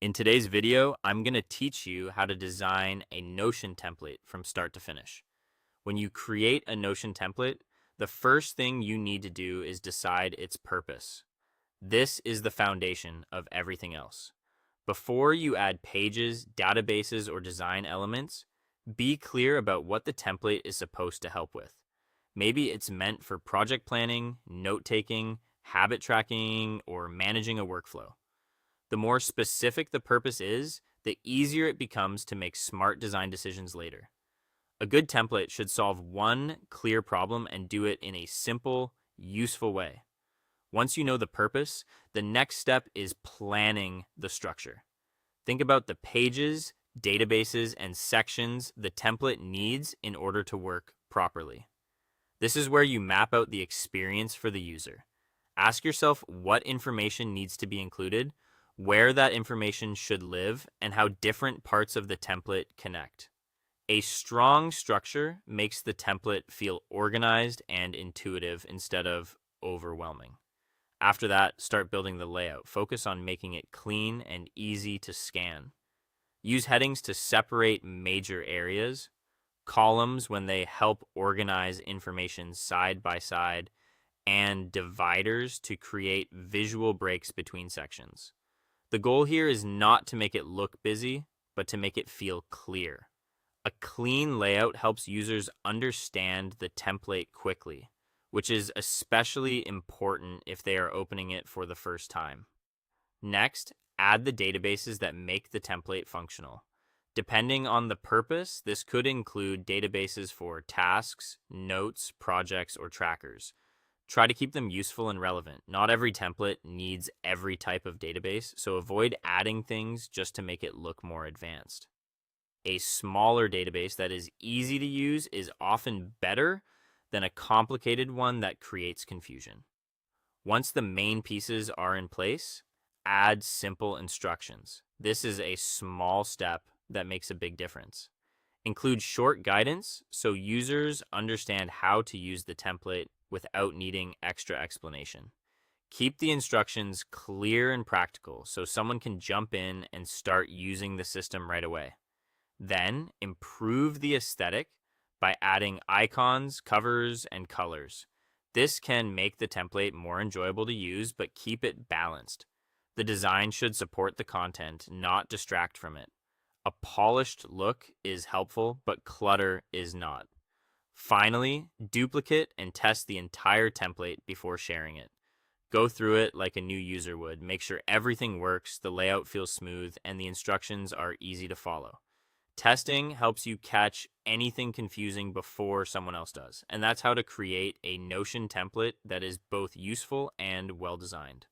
In today's video, I'm going to teach you how to design a Notion template from start to finish. When you create a Notion template, the first thing you need to do is decide its purpose. This is the foundation of everything else. Before you add pages, databases, or design elements, be clear about what the template is supposed to help with. Maybe it's meant for project planning, note taking, habit tracking, or managing a workflow. The more specific the purpose is, the easier it becomes to make smart design decisions later. A good template should solve one clear problem and do it in a simple, useful way. Once you know the purpose, the next step is planning the structure. Think about the pages, databases, and sections the template needs in order to work properly. This is where you map out the experience for the user. Ask yourself what information needs to be included, where that information should live, and how different parts of the template connect. A strong structure makes the template feel organized and intuitive instead of overwhelming. After that, start building the layout. Focus on making it clean and easy to scan. Use headings to separate major areas, columns when they help organize information side by side, and dividers to create visual breaks between sections. The goal here is not to make it look busy, but to make it feel clear. A clean layout helps users understand the template quickly, which is especially important if they are opening it for the first time. Next, add the databases that make the template functional. Depending on the purpose, this could include databases for tasks, notes, projects, or trackers. Try to keep them useful and relevant. Not every template needs every type of database, so avoid adding things just to make it look more advanced. A smaller database that is easy to use is often better than a complicated one that creates confusion. Once the main pieces are in place, add simple instructions. This is a small step that makes a big difference. Include short guidance so users understand how to use the template without needing extra explanation. Keep the instructions clear and practical so someone can jump in and start using the system right away. Then, improve the aesthetic by adding icons, covers, and colors. This can make the template more enjoyable to use, but keep it balanced. The design should support the content, not distract from it. A polished look is helpful, but clutter is not. Finally, duplicate and test the entire template before sharing it. Go through it like a new user would. Make sure everything works, the layout feels smooth, and the instructions are easy to follow. Testing helps you catch anything confusing before someone else does. And that's how to create a Notion template that is both useful and well designed.